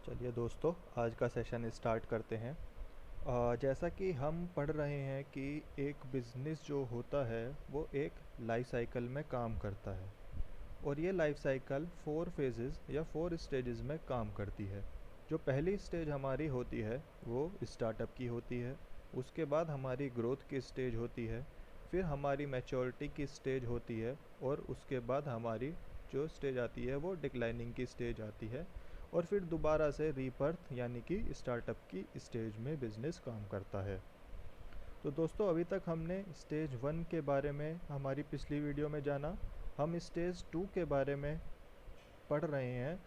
चलिए दोस्तों, आज का सेशन स्टार्ट करते हैं। जैसा कि हम पढ़ रहे हैं कि एक बिज़नेस जो होता है वो एक लाइफ साइकिल में काम करता है और ये लाइफ साइकिल 4 फेजेस या 4 स्टेजेस में काम करती है। जो पहली स्टेज हमारी होती है वो स्टार्टअप की होती है। उसके बाद हमारी ग्रोथ की स्टेज होती है, फिर हमारी मैच्योरिटी की स्टेज होती है और उसके बाद हमारी जो स्टेज आती है वो डिक्लाइनिंग की स्टेज आती है और फिर दोबारा से रीबर्थ यानी कि स्टार्टअप की स्टेज में बिज़नेस काम करता है। तो दोस्तों, अभी तक हमने स्टेज 1 के बारे में हमारी पिछली वीडियो में जाना। हम स्टेज 2 के बारे में पढ़ रहे हैं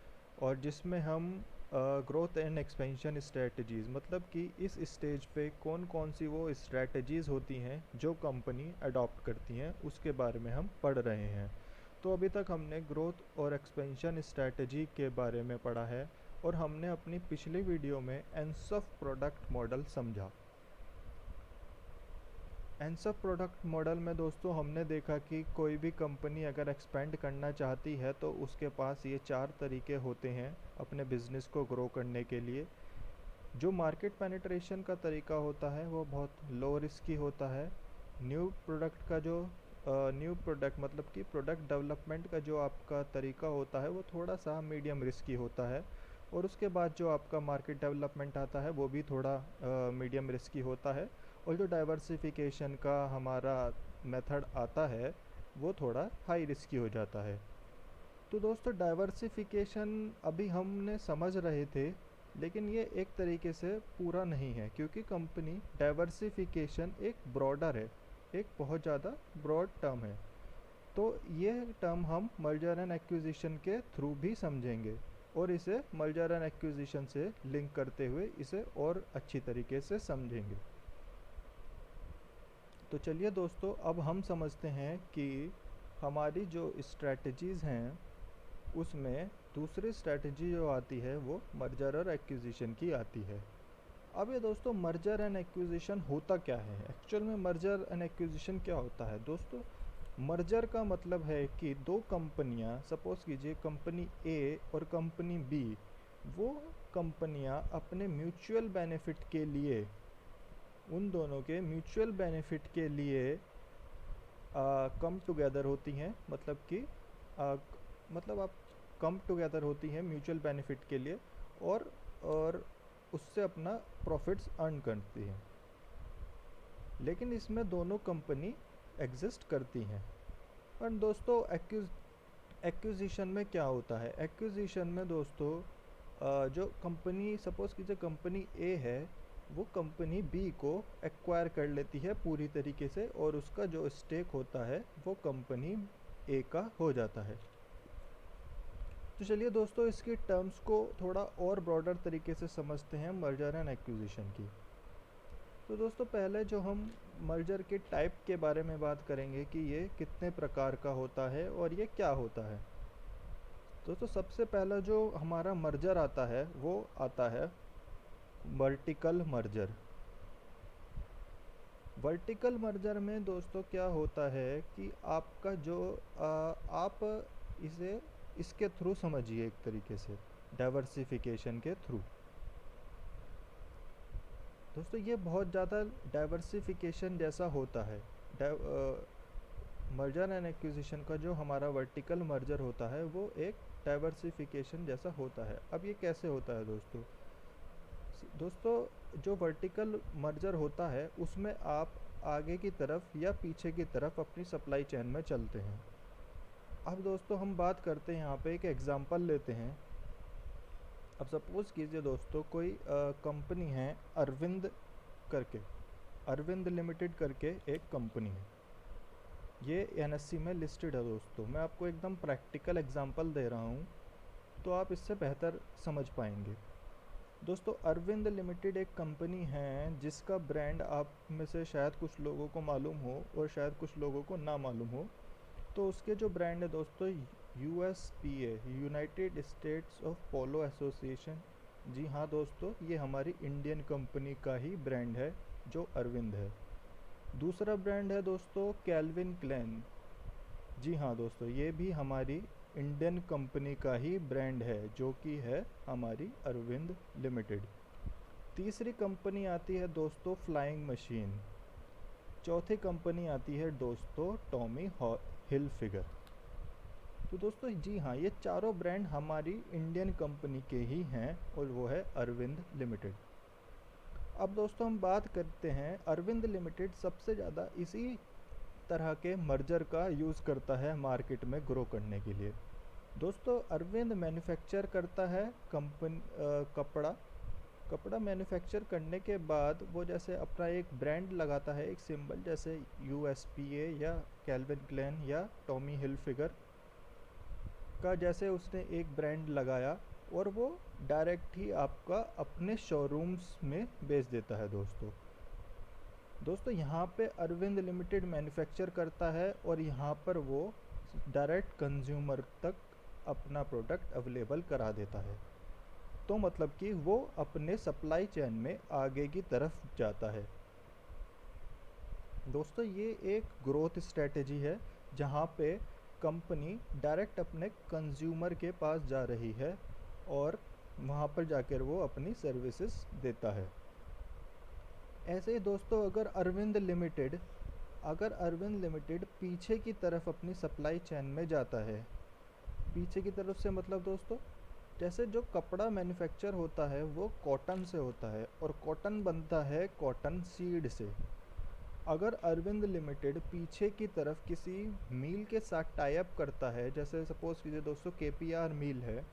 और जिसमें हम ग्रोथ एंड एक्सपेंशन स्ट्रेटजीज़, मतलब कि इस स्टेज पे कौन कौन सी वो स्ट्रेटजीज़ होती हैं जो कंपनी अडॉप्ट करती हैं उसके बारे में हम पढ़ रहे हैं। तो अभी तक हमने ग्रोथ और एक्सपेंशन स्ट्रेटजी के बारे में पढ़ा है और हमने अपनी पिछली वीडियो में एनसफ प्रोडक्ट मॉडल समझा। एनसफ प्रोडक्ट मॉडल में दोस्तों हमने देखा कि कोई भी कंपनी अगर एक्सपेंड करना चाहती है तो उसके पास ये 4 तरीके होते हैं अपने बिज़नेस को ग्रो करने के लिए। जो मार्केट पेनिट्रेशन का तरीका होता है वो बहुत लो रिस्की होता है। न्यू प्रोडक्ट मतलब कि प्रोडक्ट डेवलपमेंट का जो आपका तरीका होता है वो थोड़ा सा मीडियम रिस्की होता है और उसके बाद जो आपका मार्केट डेवलपमेंट आता है वो भी थोड़ा मीडियम रिस्की होता है और जो डाइवर्सिफिकेशन का हमारा मेथड आता है वो थोड़ा हाई रिस्की हो जाता है। तो दोस्तों, डाइवर्सिफिकेशन अभी हमने समझ रहे थे, लेकिन ये एक तरीके से पूरा नहीं है क्योंकि कंपनी डाइवर्सिफिकेशन एक ब्रॉडर है, एक बहुत ज़्यादा ब्रॉड टर्म है। तो ये टर्म हम मर्जर एंड एक्विजिशन के थ्रू भी समझेंगे और इसे मर्जर एंड एक्विजिशन से लिंक करते हुए इसे और अच्छी तरीके से समझेंगे। तो चलिए दोस्तों, अब हम समझते हैं कि हमारी जो स्ट्रैटेजीज़ हैं उसमें दूसरी स्ट्रैटेजी जो आती है वो मर्जर और एक्विजिशन की आती है। अब ये दोस्तों, मर्जर एंड एक्विजिशन होता क्या है? एक्चुअल में मर्जर एंड एक्विजिशन क्या होता है दोस्तों? मर्जर का मतलब है कि दो कंपनियां, सपोज कीजिए कंपनी ए और कंपनी बी, वो कंपनियां अपने म्यूचुअल बेनिफिट के लिए, उन दोनों के म्यूचुअल बेनिफिट के लिए कम टुगेदर होती हैं। मतलब कि आ, मतलब आप कम टुगेदर होती हैं म्यूचुअल बेनिफिट के लिए और उससे अपना प्रॉफिट्स अर्न करती हैं। लेकिन इसमें दोनों कंपनी एग्जिस्ट करती हैं। पर दोस्तों, एक्विजिशन में क्या होता है? एक्विजिशन में दोस्तों जो कंपनी, सपोज कीजिए कंपनी ए है, वो कंपनी बी को एक्वायर कर लेती है पूरी तरीके से और उसका जो स्टेक होता है वो कंपनी ए का हो जाता है। तो चलिए दोस्तों, इसकी टर्म्स को थोड़ा और ब्रॉडर तरीके से समझते हैं मर्जर एंड एक्विजिशन की। तो दोस्तों, पहले जो हम मर्जर के टाइप के बारे में बात करेंगे कि ये कितने प्रकार का होता है और ये क्या होता है। दोस्तों, सबसे पहला जो हमारा मर्जर आता है वो आता है वर्टिकल मर्जर। वर्टिकल मर्जर में दोस्तों क्या होता है कि आपका जो आप इसे इसके थ्रू समझिए, एक तरीके से डाइवर्सिफिकेशन के थ्रू। दोस्तों, ये बहुत ज़्यादा डाइवर्सिफिकेशन जैसा होता है। मर्जर एंड एक्विजिशन का जो हमारा वर्टिकल मर्जर होता है वो एक डाइवर्सिफिकेशन जैसा होता है। अब ये कैसे होता है दोस्तों? दोस्तों, जो वर्टिकल मर्जर होता है उसमें आप आगे की तरफ या पीछे की तरफ अपनी सप्लाई चेन में चलते हैं। अब दोस्तों, हम बात करते हैं, यहाँ पे एक एग्जांपल लेते हैं। अब सपोज़ कीजिए दोस्तों, कोई कंपनी है अरविंद करके, अरविंद लिमिटेड करके एक कंपनी है। ये एनएससी में लिस्टेड है। दोस्तों, मैं आपको एकदम प्रैक्टिकल एग्जांपल दे रहा हूँ तो आप इससे बेहतर समझ पाएंगे। दोस्तों, अरविंद लिमिटेड एक कंपनी है जिसका ब्रांड आप में से शायद कुछ लोगों को मालूम हो और शायद कुछ लोगों को ना मालूम हो। तो उसके जो ब्रांड है दोस्तों, USPA, United States of polo association. जी हाँ दोस्तों, ये हमारी इंडियन कंपनी का ही ब्रांड है जो अरविंद है। दूसरा ब्रांड है दोस्तों कैल्विन क्लेन। जी हाँ दोस्तों, ये भी हमारी इंडियन कंपनी का ही ब्रांड है, जो कि है हमारी अरविंद लिमिटेड। तीसरी कंपनी आती है दोस्तों फ्लाइंग मशीन। चौथी कंपनी आती है दोस्तों टॉमी हिलफिगर। तो दोस्तों जी हाँ, ये चारों ब्रांड हमारी इंडियन कंपनी के ही हैं और वो है अरविंद लिमिटेड। अब दोस्तों हम बात करते हैं, अरविंद लिमिटेड सबसे ज़्यादा इसी तरह के मर्जर का यूज़ करता है मार्केट में ग्रो करने के लिए। दोस्तों अरविंद मैन्युफैक्चर करता है कपड़ा मैन्युफैक्चर करने के बाद वो जैसे अपना एक ब्रांड लगाता है, एक सिंबल, जैसे USPA या कैल्विन क्लेन या टॉमी हिलफिगर का जैसे उसने एक ब्रांड लगाया और वो डायरेक्ट ही आपका अपने शोरूम्स में बेच देता है। दोस्तों यहाँ पे अरविंद लिमिटेड मैन्युफैक्चर करता है और यहाँ पर वो डायरेक्ट कंज्यूमर तक अपना प्रोडक्ट अवेलेबल करा देता है। तो मतलब कि वो अपने सप्लाई चेन में आगे की तरफ जाता है। दोस्तों ये एक ग्रोथ स्ट्रेटेजी है जहाँ पे कंपनी डायरेक्ट अपने कंज्यूमर के पास जा रही है और वहाँ पर जाकर वो अपनी सर्विसेज देता है। ऐसे ही दोस्तों अगर अरविंद लिमिटेड पीछे की तरफ अपनी सप्लाई चेन में जाता है, पीछे की तरफ से मतलब दोस्तों जैसे जो कपड़ा मैन्युफैक्चर होता है वो कॉटन से होता है और कॉटन बनता है कॉटन सीड से। अगर अरविंद लिमिटेड पीछे की तरफ किसी मील के साथ टाई अप करता है, जैसे सपोज़ कीजिए दोस्तों KPR मील है,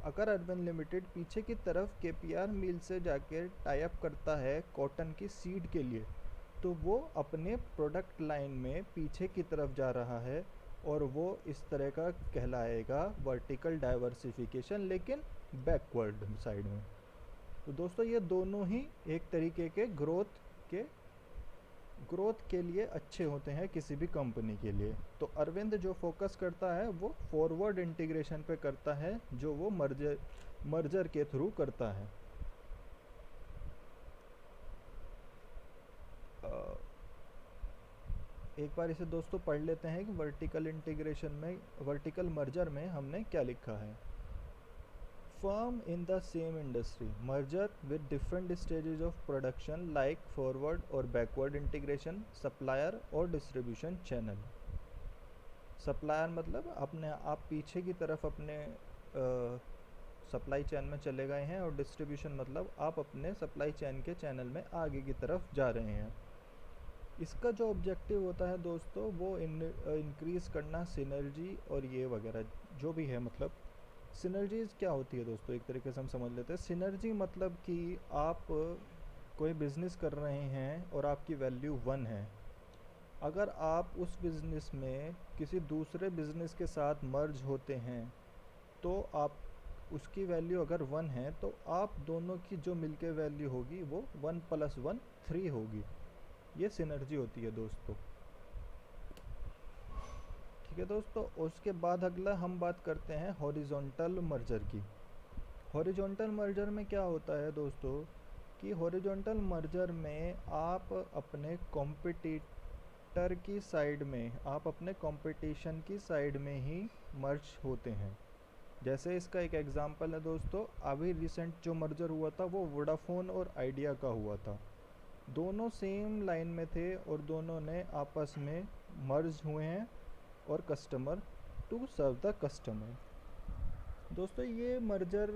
अगर अरविंद लिमिटेड पीछे की तरफ KPR मील से जाकर टाई अप करता है कॉटन की सीड के लिए, तो वो अपने प्रोडक्ट लाइन में पीछे की तरफ जा रहा है और वो इस तरह का कहलाएगा वर्टिकल डाइवर्सिफिकेशन, लेकिन बैकवर्ड साइड में। तो दोस्तों ये दोनों ही एक तरीके के ग्रोथ के लिए अच्छे होते हैं किसी भी कंपनी के लिए। तो अरविंद जो फोकस करता है वो फॉरवर्ड इंटीग्रेशन पे करता है, जो वो मर्जर के थ्रू करता है। एक बार इसे दोस्तों पढ़ लेते हैं कि वर्टिकल मर्जर में हमने क्या लिखा है। Firm in the same industry merger with different stages of production like forward or backward integration, supplier और distribution channel। सप्लायर मतलब अपने आप पीछे की तरफ अपने सप्लाई चेन में चले गए हैं और डिस्ट्रीब्यूशन मतलब आप अपने सप्लाई चेन के चैनल में आगे की तरफ जा रहे हैं। इसका जो ऑब्जेक्टिव होता है दोस्तों वो इंक्रीज़ करना सिनर्जी और ये वगैरह जो भी है। मतलब सिनर्जीज़ क्या होती है दोस्तों, एक तरीके से हम समझ लेते हैं। सिनर्जी मतलब कि आप कोई बिज़नेस कर रहे हैं और आपकी वैल्यू 1 है। अगर आप उस बिज़नेस में किसी दूसरे बिज़नेस के साथ मर्ज होते हैं तो आप उसकी वैल्यू अगर 1 है तो आप दोनों की जो मिलके वैल्यू होगी वो 1 + 1 3 होगी। ये सिनर्जी होती है दोस्तों। ठीक है दोस्तों, उसके बाद अगला हम बात करते हैं हॉरिजॉन्टल मर्जर की। हॉरिजॉन्टल मर्जर में क्या होता है दोस्तों कि हॉरिजॉन्टल मर्जर में आप अपने कॉम्पिटिटर की साइड में, आप अपने कंपटीशन की साइड में ही मर्ज होते हैं। जैसे इसका एक एग्जांपल है दोस्तों, अभी रिसेंट जो मर्जर हुआ था वो वोडाफोन और आइडिया का हुआ था। दोनों सेम लाइन में थे और दोनों ने आपस में मर्ज हुए हैं और customer to serve the customer. दोस्तों ये मर्जर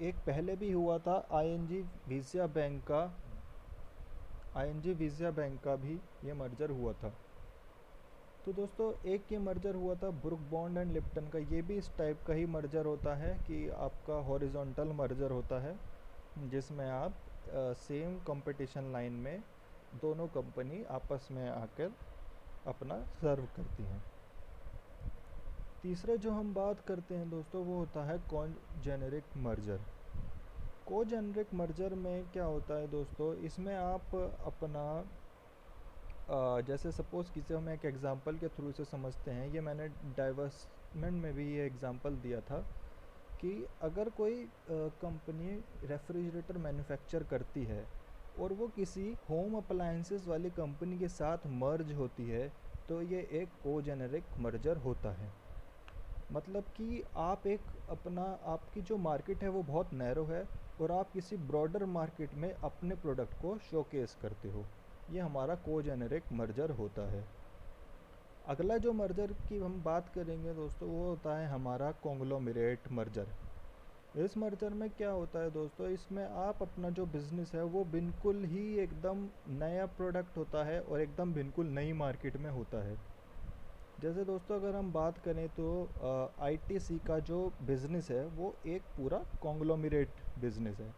एक पहले भी हुआ था, ING विजया बैंक का भी ये मर्जर हुआ था। तो दोस्तों एक ये मर्जर हुआ था ब्रुक बॉन्ड एंड लिप्टन का। ये भी इस टाइप का ही मर्जर होता है कि आपका हॉरिजॉन्टल मर्जर होता है जिसमें आप सेम कंपटीशन लाइन में दोनों कंपनी आपस में आकर अपना सर्व करती हैं। तीसरा जो हम बात करते हैं दोस्तों वो होता है कोजेनेरिक मर्जर। कोजेनेरिक मर्जर में क्या होता है दोस्तों, इसमें आप अपना जैसे सपोज़ किसी हम एक एग्ज़ाम्पल के थ्रू से समझते हैं। ये मैंने डाइवर्समेंट में भी ये एग्ज़ाम्पल दिया था कि अगर कोई कंपनी रेफ्रिजरेटर मैन्युफैक्चर करती है और वो किसी होम अप्लायंसेस वाली कंपनी के साथ मर्ज होती है तो ये एक कोजेनेरिक मर्जर होता है। मतलब कि आप एक अपना आपकी जो मार्केट है वो बहुत नैरो है और आप किसी ब्रॉडर मार्केट में अपने प्रोडक्ट को शोकेस करते हो। ये हमारा कोजेनरिक मर्जर होता है। अगला जो मर्जर की हम बात करेंगे दोस्तों वो होता है हमारा कॉन्ग्लोमरेट मर्जर। इस मर्जर में क्या होता है दोस्तों, इसमें आप अपना जो बिज़नेस है वो बिल्कुल ही एकदम नया प्रोडक्ट होता है और एकदम बिल्कुल नई मार्केट में होता है। जैसे दोस्तों अगर हम बात करें तो आईटीसी का जो बिज़नेस है वो एक पूरा कॉन्ग्लोमरेट बिज़नेस है।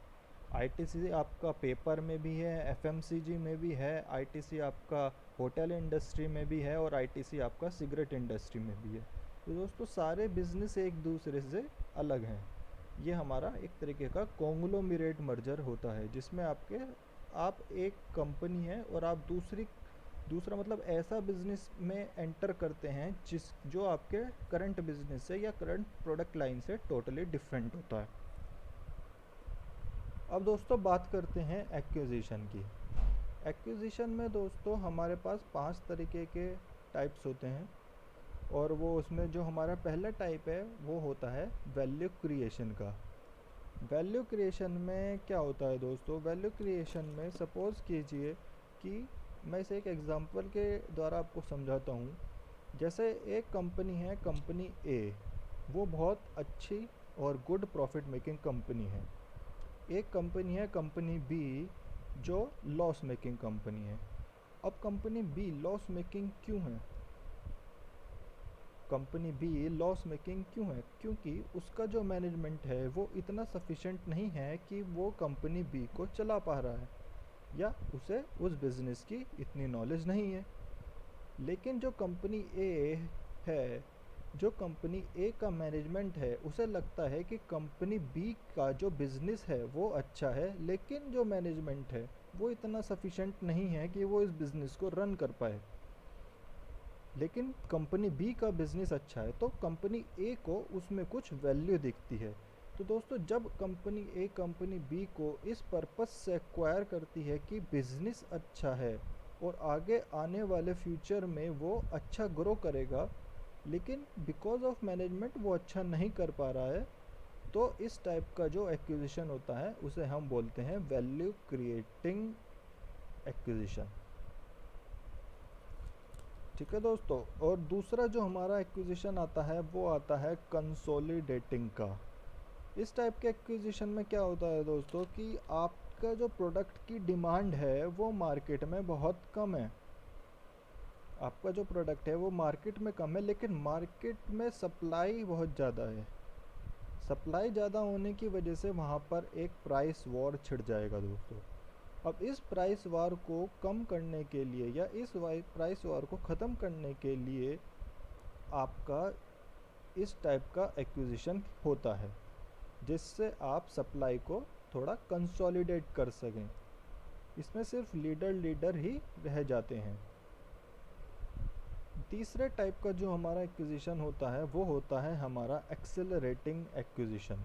आईटीसी आपका पेपर में भी है, एफएमसीजी में भी है, आईटीसी आपका होटल इंडस्ट्री में भी है और आईटीसी आपका सिगरेट इंडस्ट्री में भी है। तो दोस्तों सारे बिज़नेस एक दूसरे से अलग हैं। ये हमारा एक तरीके का कॉन्ग्लोमरेट मर्जर होता है जिसमें आप एक कंपनी है और आप दूसरा मतलब ऐसा बिजनेस में एंटर करते हैं जो आपके करंट बिजनेस से या करंट प्रोडक्ट लाइन से टोटली डिफरेंट होता है। अब दोस्तों बात करते हैं एक्विजिशन की। एक्विजिशन में दोस्तों हमारे पास 5 तरीके के टाइप्स होते हैं और वो उसमें जो हमारा पहला टाइप है वो होता है वैल्यू क्रिएशन का। वैल्यू क्रिएशन में क्या होता है दोस्तों, वैल्यू क्रिएशन में सपोज़ कीजिए कि मैं इसे एक एग्ज़ाम्पल के द्वारा आपको समझाता हूँ। जैसे एक कंपनी है, कंपनी ए, वो बहुत अच्छी और गुड प्रॉफिट मेकिंग कंपनी है। एक कंपनी है, कंपनी बी, जो लॉस मेकिंग कंपनी है। अब कंपनी बी लॉस मेकिंग क्यों है? कंपनी बी लॉस मेकिंग क्यों है? क्योंकि उसका जो मैनेजमेंट है वो इतना सफिशेंट नहीं है कि वो कंपनी बी को चला पा रहा है या उसे उस बिज़नेस की इतनी नॉलेज नहीं है। लेकिन जो कंपनी ए है, जो कंपनी ए का मैनेजमेंट है उसे लगता है कि कंपनी बी का जो बिज़नेस है वो अच्छा है, लेकिन जो मैनेजमेंट है वो इतना सफिशेंट नहीं है कि वो इस बिज़नेस को रन कर पाए। लेकिन कंपनी बी का बिज़नेस अच्छा है तो कंपनी ए को उसमें कुछ वैल्यू दिखती है। तो दोस्तों जब कंपनी ए कंपनी बी को इस पर्पस से एक्वायर करती है कि बिज़नेस अच्छा है और आगे आने वाले फ्यूचर में वो अच्छा ग्रो करेगा, लेकिन बिकॉज ऑफ मैनेजमेंट वो अच्छा नहीं कर पा रहा है, तो इस टाइप का जो एक्विजिशन होता है उसे हम बोलते हैं वैल्यू क्रिएटिंग एक्विजिशन। ठीक है दोस्तों, और दूसरा जो हमारा एक्विजिशन आता है वो आता है कंसोलिडेटिंग का। इस टाइप के एक्विजिशन में क्या होता है दोस्तों कि आपका जो प्रोडक्ट की डिमांड है वो मार्केट में बहुत कम है। आपका जो प्रोडक्ट है वो मार्केट में कम है लेकिन मार्केट में सप्लाई बहुत ज़्यादा है। सप्लाई ज़्यादा होने की वजह से वहाँ पर एक प्राइस वॉर छिड़ जाएगा दोस्तों। अब इस प्राइस वार को कम करने के लिए या इस प्राइस वार को ख़त्म करने के लिए आपका इस टाइप का एक्विजिशन होता है जिससे आप सप्लाई को थोड़ा कंसोलिडेट कर सकें। इसमें सिर्फ लीडर ही रह जाते हैं। तीसरे टाइप का जो हमारा एक्विजिशन होता है वो होता है हमारा एक्सेलरेटिंग एक्विजिशन।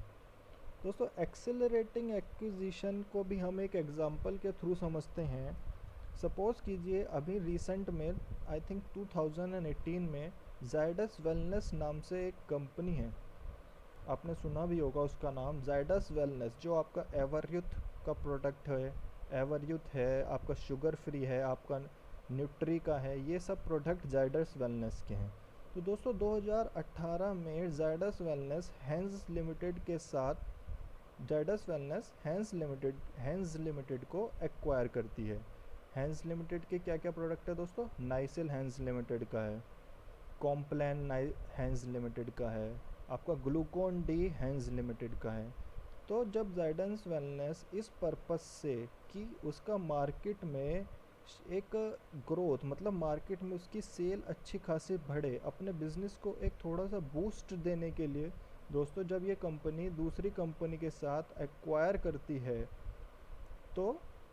दोस्तों एक्सेलरेटिंग एक्विजिशन को भी हम एक एग्जांपल के थ्रू समझते हैं। सपोज़ कीजिए अभी रिसेंट में आई थिंक 2018 में जायडस वेलनेस नाम से एक कंपनी है, आपने सुना भी होगा उसका नाम जायडस वेलनेस, जो आपका एवरयूथ का प्रोडक्ट है। एवरयूथ है आपका, शुगर फ्री है आपका, न्यूट्री का है, ये सब प्रोडक्ट जायडस वेलनेस के हैं। तो दोस्तों 2018 में जायडस वेलनेस हैंस लिमिटेड के साथ जायडस वेलनेस हैंस लिमिटेड को एक्वायर करती है। हैंस लिमिटेड के क्या क्या प्रोडक्ट है दोस्तों, नाइसिल हैंस लिमिटेड का है, कॉम्प्लान हैंस लिमिटेड का है, आपका ग्लूकोन डी हैंस लिमिटेड का है। तो जब जायडस वेलनेस इस पर्पस से कि उसका मार्केट में एक ग्रोथ मतलब मार्केट में उसकी सेल अच्छी खासी बढ़े, अपने बिजनेस को एक थोड़ा सा बूस्ट देने के लिए दोस्तों जब ये कंपनी दूसरी कंपनी के साथ एक्वायर करती है तो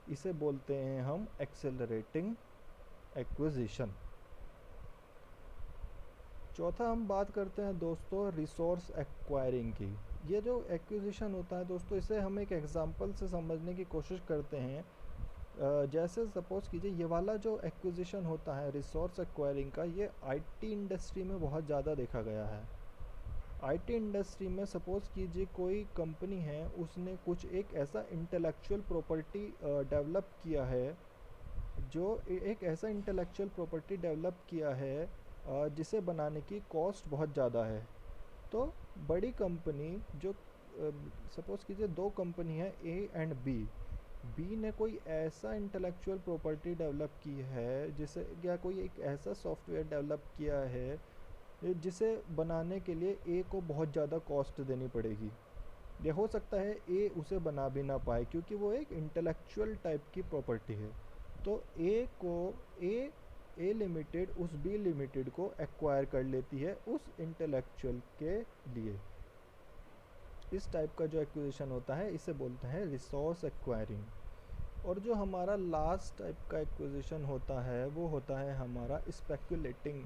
इसे बोलते हैं हम एक्सेलरेटिंग एक्विजिशन। चौथा हम बात करते हैं दोस्तों रिसोर्स एक्वायरिंग की। ये जो एक्विजिशन होता है दोस्तों इसे हम एक एग्जांपल से समझने की कोशिश करते हैं। जैसे सपोज़ कीजिए ये वाला जो एक्विजिशन होता है रिसोर्स एक्वायरिंग का, ये आईटी इंडस्ट्री में बहुत ज़्यादा देखा गया है। आईटी इंडस्ट्री में सपोज़ कीजिए कोई कंपनी है, उसने कुछ एक ऐसा इंटेलेक्चुअल प्रॉपर्टी डेवलप किया है, जो एक ऐसा इंटेलेक्चुअल प्रॉपर्टी डेवलप किया है जिसे बनाने की कॉस्ट बहुत ज़्यादा है। तो बड़ी कंपनी जो सपोज़ कीजिए दो कंपनी है ए एंड बी, बी ने कोई ऐसा इंटेलेक्चुअल प्रॉपर्टी डेवलप की है जिसे, या कोई एक ऐसा सॉफ्टवेयर डेवलप किया है जिसे बनाने के लिए ए को बहुत ज़्यादा कॉस्ट देनी पड़ेगी। ये हो सकता है ए उसे बना भी ना पाए क्योंकि वो एक इंटेलेक्चुअल टाइप की प्रॉपर्टी है। तो ए लिमिटेड उस बी लिमिटेड को एक्वायर कर लेती है उस इंटेलेक्चुअल के लिए। इस टाइप का जो एक्विजिशन होता है इसे बोलते हैं रिसोर्स एक्वायरिंग। और जो हमारा लास्ट टाइप का एक्विजिशन होता है वो होता है हमारा स्पेकुलेटिंग।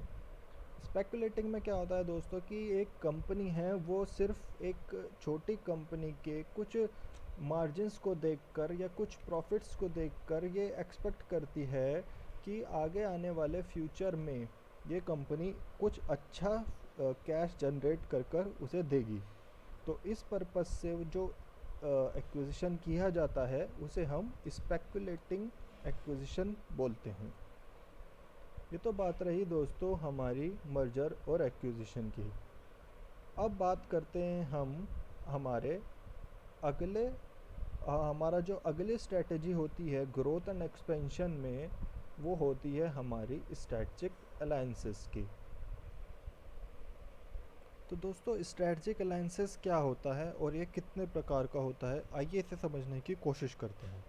स्पेकुलेटिंग में क्या होता है दोस्तों कि एक कंपनी है वो सिर्फ एक छोटी कंपनी के कुछ मार्जिन्स को देखकर या कुछ प्रॉफिट्स को देखकर ये एक्सपेक्ट करती है कि आगे आने वाले फ्यूचर में ये कंपनी कुछ अच्छा कैश जनरेट कर कर उसे देगी। तो इस पर्पस से जो एक्विजिशन किया जाता है उसे हम स्पेकुलेटिंग एक्विजिशन बोलते हैं। ये तो बात रही दोस्तों हमारी मर्जर और एक्विजिशन की। अब बात करते हैं हम हमारे अगले हमारा जो अगली स्ट्रेटजी होती है ग्रोथ एंड एक्सपेंशन में, वो होती है हमारी स्ट्रेटजिक अलायंसेस की। तो दोस्तों स्ट्रेटजिक अलायंसेस क्या होता है और ये कितने प्रकार का होता है, आइए इसे समझने की कोशिश करते हैं।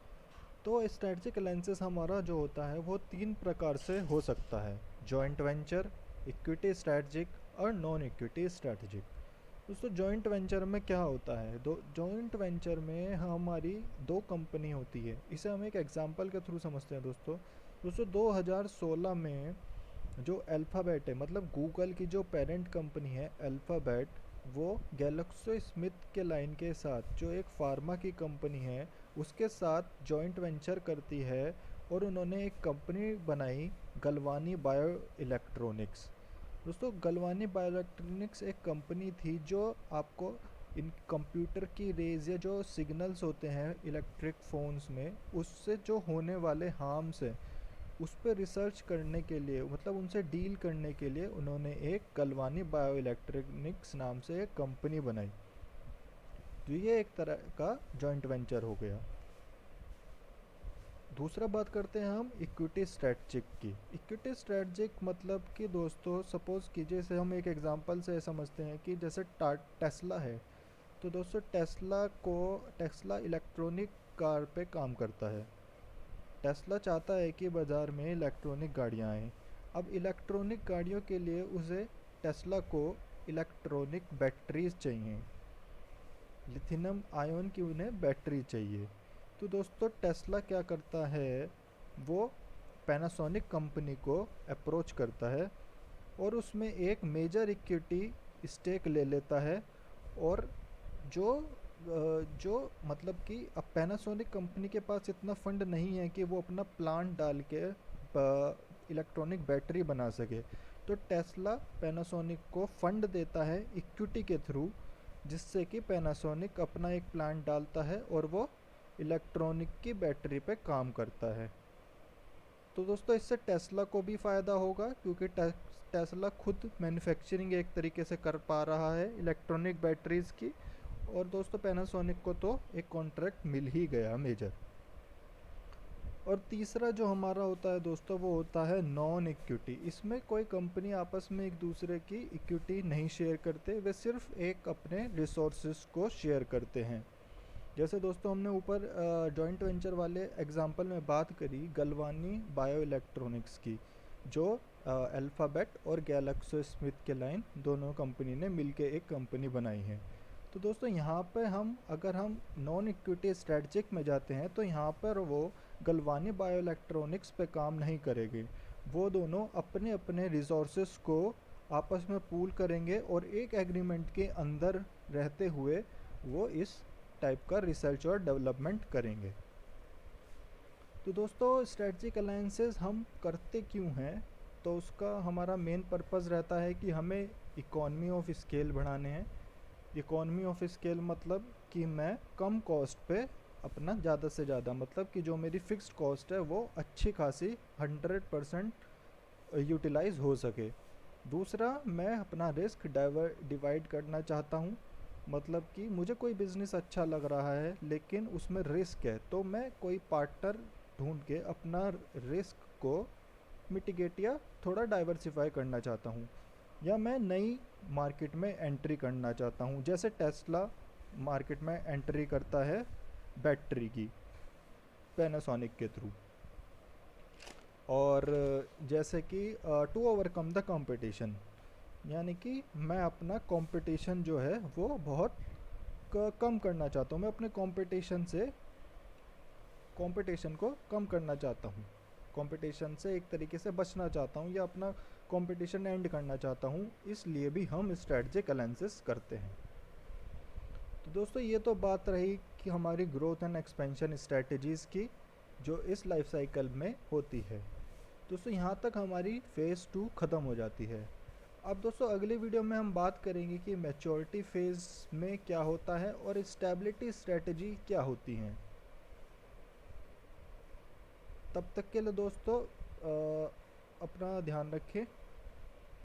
तो स्ट्रेटजिक अलायंसेस हमारा जो होता है वो 3 प्रकार से हो सकता है: जॉइंट वेंचर, इक्विटी स्ट्रेटजिक और नॉन इक्विटी स्ट्रेटजिक। दोस्तों जॉइंट वेंचर में क्या होता है, जॉइंट वेंचर में हमारी दो कंपनी होती है। इसे हम एक एग्जांपल के थ्रू समझते हैं दोस्तों। 2016 में जो अल्फ़ाबेट है, मतलब गूगल की जो पेरेंट कंपनी है अल्फ़ाबेट, वो गैलेक्सो स्मिथ के लाइन के साथ जो एक फार्मा की कंपनी है उसके साथ जॉइंट वेंचर करती है और उन्होंने एक कंपनी बनाई गलवानी बायो इलेक्ट्रॉनिक्स। दोस्तों गलवानी बायो इलेक्ट्रॉनिक्स एक कंपनी थी जो आपको इन कंप्यूटर की रेज या जो सिग्नल्स होते हैं इलेक्ट्रिक फ़ोन्स में, उससे जो होने वाले हार्म्स हैं उस पर रिसर्च करने के लिए, मतलब उनसे डील करने के लिए उन्होंने एक गलवानी बायो इलेक्ट्रॉनिक्स नाम से एक कंपनी बनाई। तो ये एक तरह का जॉइंट वेंचर हो गया। दूसरा बात करते हैं हम इक्विटी स्ट्रेटजिक की। इक्विटी स्ट्रेटजिक मतलब कि दोस्तों सपोज़ कीजिए, जैसे हम एक एग्जांपल से समझते हैं कि जैसे टेस्ला है। तो दोस्तों टेस्ला इलेक्ट्रॉनिक कार पे काम करता है। टेस्ला चाहता है कि बाज़ार में इलेक्ट्रॉनिक गाड़ियाँ आएँ। अब इलेक्ट्रॉनिक गाड़ियों के लिए उसे टेस्ला को इलेक्ट्रॉनिक बैटरीज चाहिए, लिथियम आयन की उन्हें बैटरी चाहिए। तो दोस्तों टेस्ला क्या करता है, वो पैनासोनिक कंपनी को अप्रोच करता है और उसमें एक मेजर इक्विटी स्टेक ले लेता है। और जो मतलब कि अब पैनासोनिक कंपनी के पास इतना फंड नहीं है कि वो अपना प्लांट डाल के इलेक्ट्रॉनिक बैटरी बना सके। तो टेस्ला पैनासोनिक को फंड देता है इक्विटी के थ्रू, जिससे कि पैनासोनिक अपना एक प्लांट डालता है और वो इलेक्ट्रॉनिक की बैटरी पे काम करता है। तो दोस्तों इससे टेस्ला को भी फ़ायदा होगा क्योंकि टेस्ला खुद मैन्युफैक्चरिंग एक तरीके से कर पा रहा है इलेक्ट्रॉनिक बैटरीज़ की, और दोस्तों पैनासोनिक को तो एक कॉन्ट्रैक्ट मिल ही गया मेजर। और तीसरा जो हमारा होता है दोस्तों वो होता है नॉन इक्विटी। इसमें कोई कंपनी आपस में एक दूसरे की इक्विटी नहीं शेयर करते, वे सिर्फ एक अपने रिसोर्सेज को शेयर करते हैं। जैसे दोस्तों हमने ऊपर जॉइंट वेंचर वाले एग्जांपल में बात करी गलवानी बायो इलेक्ट्रॉनिक्स की, जो अल्फ़ाबेट और गैलेक्सो स्मिथ के लाइन दोनों कंपनी ने मिलके एक कंपनी बनाई है। तो दोस्तों यहाँ पे अगर हम नॉन इक्विटी स्ट्रेटजिक में जाते हैं तो यहाँ पर वो गलवानी बायो इलेक्ट्रॉनिक्स पे काम नहीं करेंगे। वो दोनों अपने अपने रिसोर्सेज को आपस में पूल करेंगे और एक एग्रीमेंट के अंदर रहते हुए वो इस टाइप का रिसर्च और डेवलपमेंट करेंगे। तो दोस्तों स्ट्रेटजिक अलायंसेस हम करते क्यों हैं, तो उसका हमारा मेन पर्पस रहता है कि हमें इकोनॉमी ऑफ स्केल बढ़ाने हैं। इकोनॉमी ऑफ स्केल मतलब कि मैं कम कॉस्ट पे अपना ज़्यादा से ज़्यादा, मतलब कि जो मेरी फिक्स्ड कॉस्ट है वो अच्छी खासी 100% यूटिलाइज हो सके। दूसरा, मैं अपना रिस्क डिवाइड करना चाहता हूँ, मतलब कि मुझे कोई बिज़नेस अच्छा लग रहा है लेकिन उसमें रिस्क है, तो मैं कोई पार्टनर ढूंढ के अपना रिस्क को मिटिगेट या थोड़ा डाइवर्सिफाई करना चाहता हूँ। या मैं नई मार्केट में एंट्री करना चाहता हूँ, जैसे टेस्ला मार्केट में एंट्री करता है बैटरी की, पैनासोनिक के थ्रू। और जैसे कि टू ओवरकम द कंपटीशन, यानी कि मैं अपना कंपटीशन जो है वो बहुत कम करना चाहता हूँ, मैं अपने कंपटीशन को कम करना चाहता हूँ, कंपटीशन से एक तरीके से बचना चाहता हूँ या अपना कंपटीशन एंड करना चाहता हूँ, इसलिए भी हम स्ट्रेटजिक एनालिसिस करते हैं। तो दोस्तों ये तो बात रही कि हमारी ग्रोथ एंड एक्सपेंशन स्ट्रेटजीज़ की, जो इस लाइफ साइकिल में होती है। दोस्तों यहाँ तक हमारी फ़ेज़ 2 ख़त्म हो जाती है। अब दोस्तों अगले वीडियो में हम बात करेंगे कि मैच्योरिटी फेज़ में क्या होता है और स्टेबिलिटी स्ट्रेटजी क्या होती हैं। तब तक के लिए दोस्तों अपना ध्यान रखें।